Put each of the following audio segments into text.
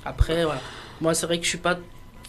Après, voilà. Moi, c'est vrai que je suis pas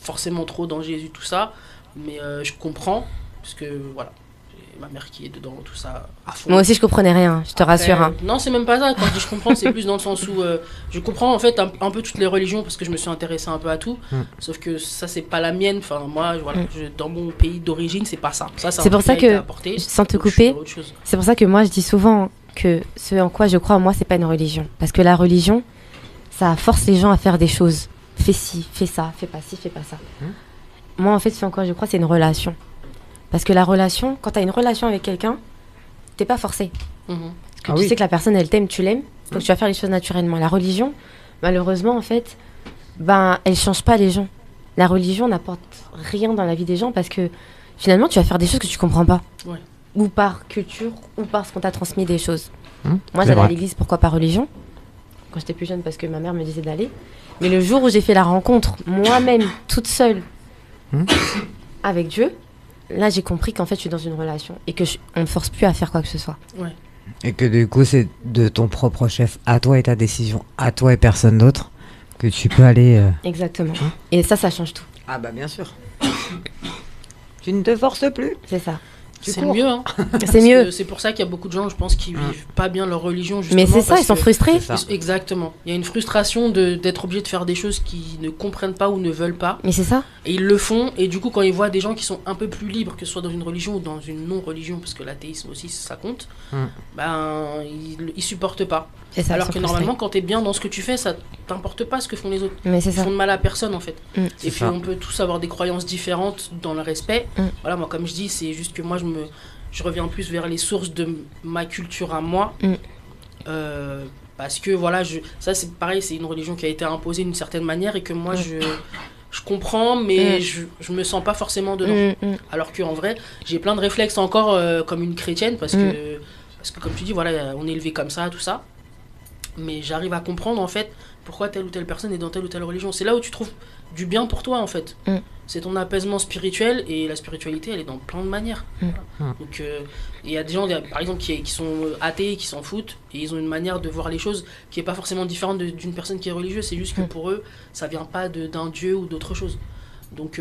forcément trop dans Jésus, tout ça, mais je comprends, parce que voilà, j'ai ma mère qui est dedans, tout ça, à fond. Moi aussi, je comprenais rien, je te rassure. Hein. Non, c'est même pas ça. Quand je dis je comprends, c'est plus dans le sens où je comprends en fait un peu toutes les religions parce que je me suis intéressé un peu à tout. Sauf que ça, c'est pas la mienne. Enfin, moi, voilà, dans mon pays d'origine, c'est pas ça. Ça, c'est pour ça que, sans te couper, c'est pour ça que moi, je dis souvent que ce en quoi je crois, moi, c'est pas une religion. Parce que la religion, ça force les gens à faire des choses. Fais ci, fais ça, fais pas ci, fais pas ça. Moi, en fait, ce en quoi je crois, c'est une relation. Parce que la relation, quand tu as une relation avec quelqu'un, t'es pas forcé. Parce que tu sais que la personne, elle t'aime, tu l'aimes, donc tu vas faire les choses naturellement. La religion, malheureusement, en fait, elle change pas les gens. La religion n'apporte rien dans la vie des gens parce que finalement, tu vas faire des choses que tu comprends pas. Ouais. Ou par culture, ou parce qu'on t'a transmis des choses. Moi, j'allais à l'église, pourquoi pas religion ? Quand j'étais plus jeune, parce que ma mère me disait d'aller. Mais le jour où j'ai fait la rencontre, moi-même, toute seule, avec Dieu, là, j'ai compris qu'en fait, je suis dans une relation et qu'on ne me force plus à faire quoi que ce soit. Ouais. Et que du coup, c'est de ton propre chef, à toi et ta décision, à toi et personne d'autre, que tu peux aller... Exactement. Et ça change tout. Ah bah bien sûr. Tu ne te forces plus. C'est ça. C'est mieux, hein. C'est mieux. C'est pour ça qu'il y a beaucoup de gens, je pense, qui vivent pas bien leur religion, justement. Mais c'est ça, ils sont frustrés. Exactement. Il y a une frustration d'être obligé de faire des choses qu'ils ne comprennent pas ou ne veulent pas. Mais c'est ça. Et ils le font, et du coup, quand ils voient des gens qui sont un peu plus libres, que ce soit dans une religion ou dans une non-religion, parce que l'athéisme aussi, ça compte, ils supportent pas. Ça, alors que normalement, quand t'es bien dans ce que tu fais, ça t'importe pas ce que font les autres. Mais c'est ils font de mal à personne, en fait. Et puis, on peut tous avoir des croyances différentes dans le respect. Voilà, moi, comme je dis, c'est juste que moi, je reviens plus vers les sources de ma culture à moi. Parce que, voilà, ça, c'est pareil, c'est une religion qui a été imposée d'une certaine manière et que moi, je comprends, mais je me sens pas forcément dedans. Alors qu'en vrai, j'ai plein de réflexes encore comme une chrétienne parce que, comme tu dis, voilà, on est élevé comme ça, tout ça. Mais j'arrive à comprendre, en fait, pourquoi telle ou telle personne est dans telle ou telle religion. C'est là où tu trouves du bien pour toi, en fait. C'est ton apaisement spirituel, et la spiritualité, elle est dans plein de manières. Voilà. Donc, il y a des gens, par exemple, qui sont athées, qui s'en foutent, et ils ont une manière de voir les choses qui n'est pas forcément différente d'une personne qui est religieuse. C'est juste que pour eux, ça vient pas d'un dieu ou d'autre chose. Donc,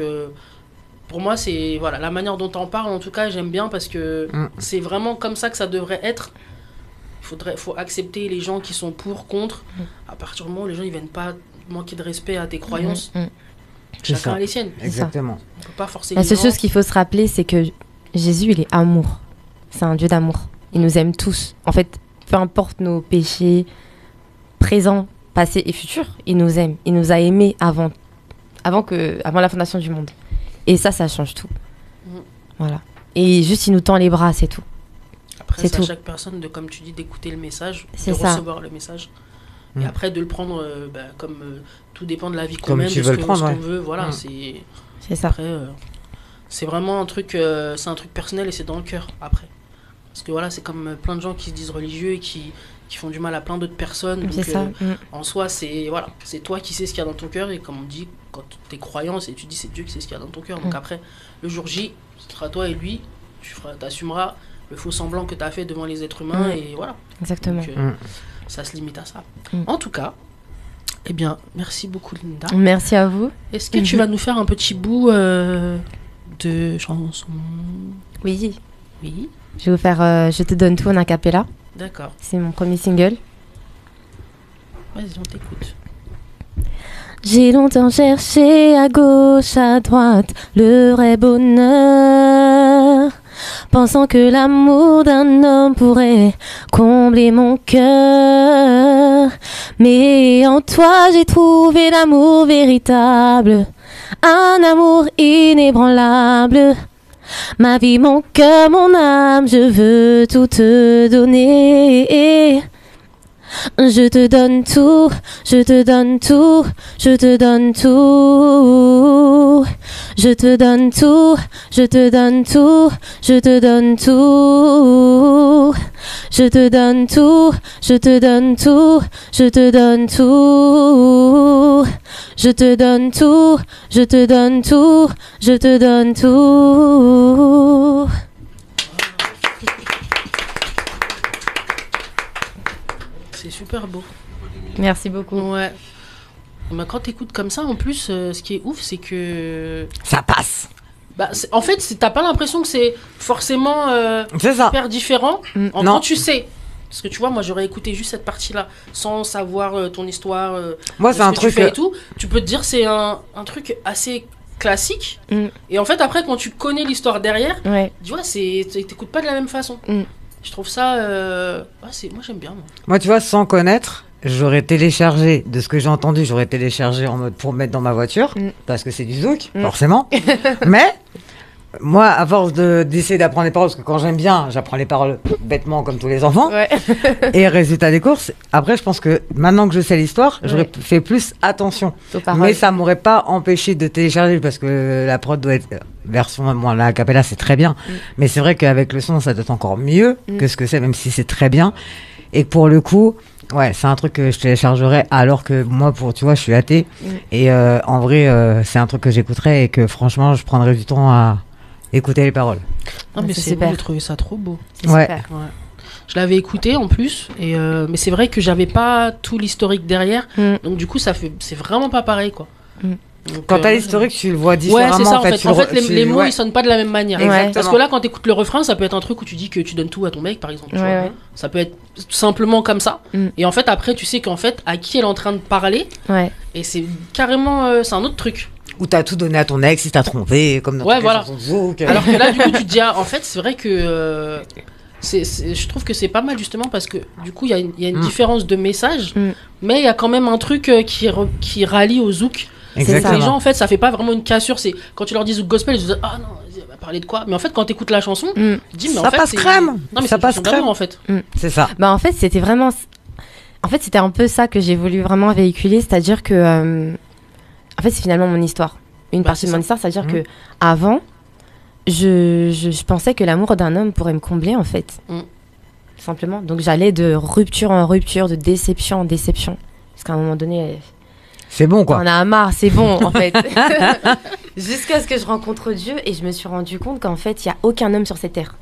pour moi, c'est voilà, la manière dont on parle, en tout cas, j'aime bien parce que c'est vraiment comme ça que ça devrait être. Faut accepter les gens qui sont pour, contre. À partir du moment où les gens ils viennent pas manquer de respect à tes croyances, chacun a les siennes. Exactement. On peut pas forcer la les seule gens. chose qu'il faut se rappeler, c'est que Jésus, il est amour. C'est un Dieu d'amour. Il nous aime tous. En fait, peu importe nos péchés, présents, passés et futurs, il nous aime. Il nous a aimés avant la fondation du monde. Et ça change tout. Voilà. Et juste, il nous tend les bras, c'est tout. Après, c'est à chaque personne, comme tu dis, d'écouter le message, de recevoir le message. Et après, de le prendre comme tout dépend de la vie qu'on mène, de ce qu'on veut. Voilà, c'est ça. Après, c'est vraiment un truc, c'est un truc personnel et c'est dans le cœur, après. Parce que voilà, c'est comme plein de gens qui se disent religieux et qui font du mal à plein d'autres personnes. Donc, en soi, c'est toi qui sais ce qu'il y a dans ton cœur. Et comme on dit, quand t'es croyant, tu dis c'est Dieu qui sait ce qu'il y a dans ton cœur. Donc après, le jour J, ce sera toi et lui, t'assumeras le faux semblant que tu as fait devant les êtres humains et voilà. Exactement. Donc, ça se limite à ça. En tout cas, eh bien, merci beaucoup Linda. Merci à vous. Est-ce que tu vas nous faire un petit bout de chanson? Oui. Oui. Je vais vous faire Je te donne tout en a cappella. D'accord. C'est mon premier single. Vas-y, on t'écoute. J'ai longtemps cherché à gauche, à droite, le vrai bonheur, pensant que l'amour d'un homme pourrait combler mon cœur. Mais en toi j'ai trouvé l'amour véritable, un amour inébranlable. Ma vie, mon cœur, mon âme, je veux tout te donner. Je te donne tout, je te donne tout, je te donne tout. Je te donne tout, je te donne tout, je te donne tout. Je te donne tout, je te donne tout, je te donne tout. Je te donne tout, je te donne tout, je te donne tout. C'est super beau. Merci beaucoup. Ouais. Bah, quand t'écoutes comme ça, en plus, ce qui est ouf, c'est que... Ça passe. Bah, en fait, t'as pas l'impression que c'est forcément C'est ça. super différent. Non. Quand tu sais. Parce que tu vois, moi, j'aurais écouté juste cette partie-là, sans savoir ton histoire, Moi, c'est ce un que truc. tu fais et tout. Tu peux te dire c'est un truc assez classique. Et en fait, après, quand tu connais l'histoire derrière, tu vois, t'écoutes pas de la même façon. Je trouve ça... moi, j'aime bien. Moi, tu vois, sans connaître, j'aurais téléchargé, de ce que j'ai entendu, j'aurais téléchargé en mode pour mettre dans ma voiture, parce que c'est du zouk, forcément. Mais, moi, à force d'essayer d'apprendre les paroles, parce que quand j'aime bien, j'apprends les paroles bêtement comme tous les enfants. Et résultat des courses, après, je pense que maintenant que je sais l'histoire, j'aurais fait plus attention. Mais ça m'aurait pas empêché de télécharger, parce que la prod doit être version, bon, la cappella, c'est très bien. Mais c'est vrai qu'avec le son, ça doit être encore mieux que ce que c'est, même si c'est très bien. Et pour le coup, ouais, c'est un truc que je téléchargerais, alors que moi, tu vois, je suis athée. Et en vrai, c'est un truc que j'écouterais et que franchement, je prendrais du temps à écouter les paroles. Non, mais c'est super. bon, j'ai trouvé ça trop beau. Ouais. Super. Ouais. Je l'avais écouté en plus, mais c'est vrai que j'avais pas tout l'historique derrière. Donc du coup, c'est vraiment pas pareil, quoi. Donc, Quand t'as l'historique, tu le vois différemment. Ouais, c'est ça, en fait. tu En fait, les mots, ouais. ils sonnent pas de la même manière. Exactement. Parce que là, quand t'écoutes le refrain, ça peut être un truc où tu dis que tu donnes tout à ton mec, par exemple. Tu vois. Ça peut être simplement comme ça. Et en fait, après, tu sais qu'en fait, à qui elle est en train de parler. Et c'est carrément... c'est un autre truc. Ou t'as tout donné à ton ex, si t'as trompé, comme dans toutes les chansons de zouk. Alors que là, du coup, tu te dis, en fait, c'est vrai que... je trouve que c'est pas mal, justement, parce que du coup, il y a une différence de message, mais il y a quand même un truc qui rallie au zouk. Exactement. Les gens, en fait, ça fait pas vraiment une cassure. C'est quand tu leur dis zouk gospel, ils se disent ah non, elle va parler de quoi. Mais en fait, quand t'écoutes la chanson, tu dis mais ça en fait, passe crème. Non mais ça passe crème en fait. C'est ça. Bah en fait, c'était vraiment. En fait, c'était un peu ça que j'ai voulu vraiment véhiculer, c'est-à-dire que. En fait, c'est finalement mon histoire. Une partie de mon histoire, c'est-à-dire que avant, je pensais que l'amour d'un homme pourrait me combler, en fait. Simplement. Donc j'allais de rupture en rupture, de déception en déception. Parce qu'à un moment donné. C'est bon, quoi. On a marre, c'est bon, en fait. Jusqu'à ce que je rencontre Dieu et je me suis rendu compte qu'en fait, il n'y a aucun homme sur cette terre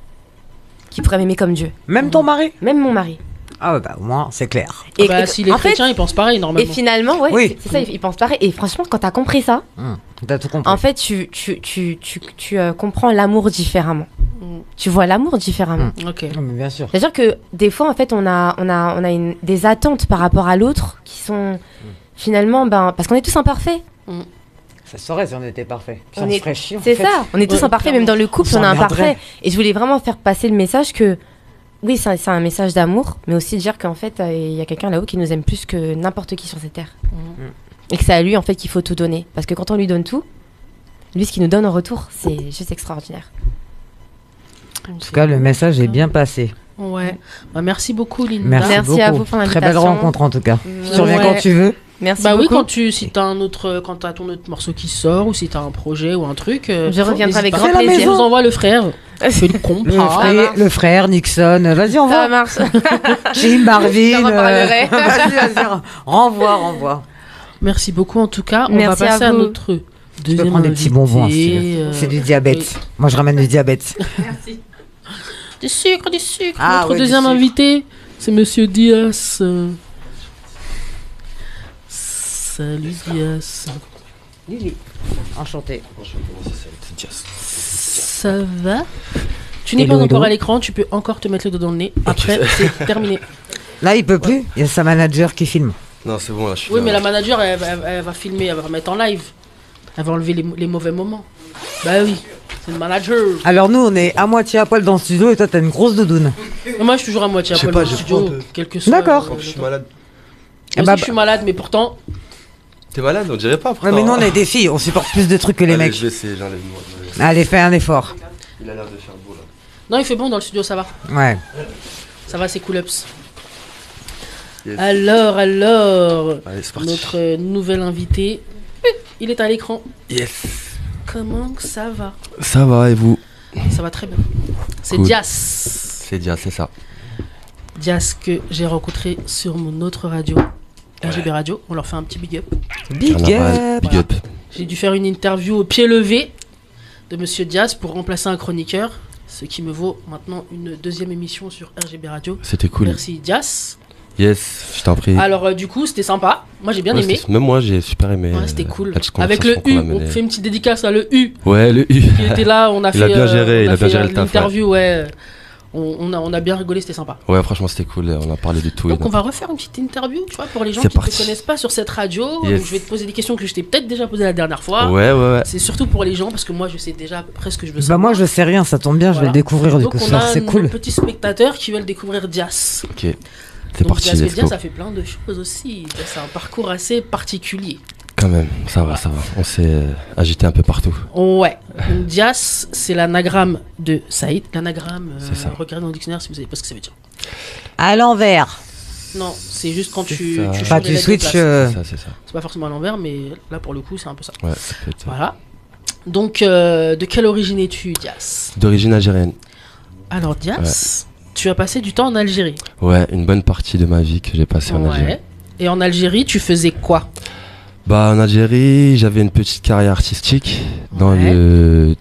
qui pourrait m'aimer comme Dieu. Même ton mari? Même mon mari. Ah ouais, bah au moins, c'est clair. Et s'il est chrétien, il pense pareil, normalement. Et finalement, ouais, c'est ça, il pense pareil. Et franchement, quand t'as compris ça, t'as tout compris. En fait, tu comprends l'amour différemment. Tu vois l'amour différemment. Ok. Non, mais bien sûr. C'est-à-dire que des fois, en fait, on a des attentes par rapport à l'autre qui sont... Finalement, parce qu'on est tous imparfaits. Ça se saurait si on était parfait. On serait chiant. C'est ça, on est tous imparfaits, même dans le couple, on est imparfaits. Et je voulais vraiment faire passer le message que, oui, c'est un message d'amour, mais aussi dire qu'en fait, il y a quelqu'un là-haut qui nous aime plus que n'importe qui sur cette terre. Et que c'est à lui, en fait, qu'il faut tout donner. Parce que quand on lui donne tout, lui, ce qu'il nous donne en retour, c'est juste extraordinaire. En tout cas, le message est bien passé. Ouais. Bah, merci beaucoup, Linda. Merci beaucoup. À vous pour l'invitation. Très belle rencontre, en tout cas. Tu reviens quand tu veux. Merci beaucoup. Oui, si t'as quand t'as ton autre morceau qui sort, ou si t'as un projet ou un truc, je reviendrai avec grand plaisir. plaisir. Je vous envoie le frère. Fais le con. Le frère, Nixon. Vas-y, envoie. Ça marche. Jim Marvin. Vas-y. Renvoie. Merci beaucoup, en tout cas. On Merci va passer à notre tu peux prendre des petits bonbons. C'est du diabète. Moi, je ramène du diabète. Merci. Du sucre. Ah, notre deuxième invité, c'est Monsieur Dias. Salut Dias. Lily. Enchanté. Ça va? Tu n'es pas encore à l'écran, tu peux encore te mettre le doigt dans le nez. Après, c'est terminé. Là, il peut plus. Il y a sa manager qui filme. Non, c'est bon, là, je suis Oui, là. mais la manager, elle va filmer, elle va remettre en live. Elle va enlever les mauvais moments. Bah oui, c'est le manager. Alors nous, on est à moitié à poil dans le studio et toi, t'as une grosse doudoune. Mais moi, je suis toujours à moitié à poil dans le studio, quel que soit. D'accord. Je suis malade. Moi aussi, je suis malade, mais pourtant... T'es malade? On dirait pas, pourtant. Ouais, mais nous, on est des filles, on supporte plus de trucs que les Allez, mecs. je vais essayer, j'enlève-moi. Allez, fais un effort. Il a l'air de faire beau, là. Non, il fait bon dans le studio, ça va. Ouais. Ça va, c'est cool-ups. Yes. Alors, Allez, c'est parti. notre nouvel invité, il est à l'écran. Yes. Comment ça va? Ça va, et vous? Ça va très bien. C'est Cool. Dias. C'est Dias, c'est ça. Dias que j'ai rencontré sur mon autre radio, RGB Radio. On leur fait un petit big up. Big up. Big up. J'ai dû faire une interview au pied levé de Monsieur Dias pour remplacer un chroniqueur, ce qui me vaut maintenant une deuxième émission sur RGB Radio. C'était cool. Merci Dias. Yes, je t'en prie. Alors du coup, c'était sympa. Moi, j'ai bien Ouais, aimé. même moi, j'ai super aimé. Ouais, c'était cool. la petite Avec le conversation U, qu'on a on menée. fait une petite dédicace à le U Ouais, le U. qui était là. On a Il a fait, bien géré, il a bien fait géré le taf, l'interview, ouais. On a bien rigolé, c'était sympa. Ouais, franchement, c'était cool. On a parlé de tout. Donc on va refaire une petite interview, tu vois, pour les gens C'est qui ne parti. te connaissent pas sur cette radio. Yes. Donc, je vais te poser des questions que je t'ai peut-être déjà posées la dernière fois. Ouais. C'est surtout pour les gens parce que moi je sais déjà presque ce que je veux Bah savoir. moi je sais rien, ça tombe bien, je vais Voilà. le découvrir du Donc coup ce on soir, a c'est nos cool. petits spectateurs qui veulent découvrir Dias. Ok. C'est Donc parti, Dias let's Media, go. ça fait plein de choses aussi. C'est un parcours assez particulier. Quand même, ça va. On s'est agité un peu partout. Ouais. Donc, Dias, c'est l'anagramme de Saïd. L'anagramme, C'est ça. regardez dans le dictionnaire si vous savez pas ce que ça veut dire. À l'envers. Non, c'est juste quand C'est tu ça. changes Bah les tu lettres de switches. place. C'est ça. C'est pas forcément à l'envers, mais là pour le coup, c'est un peu ça. Ouais, ça peut être. Voilà. Donc, de quelle origine es-tu, Dias? D'origine algérienne. Alors, Dias, tu as passé du temps en Algérie. Ouais, une bonne partie de ma vie que j'ai passée en Algérie. Et en Algérie, tu faisais quoi? Bah, en Algérie, j'avais une petite carrière artistique dans Ouais. le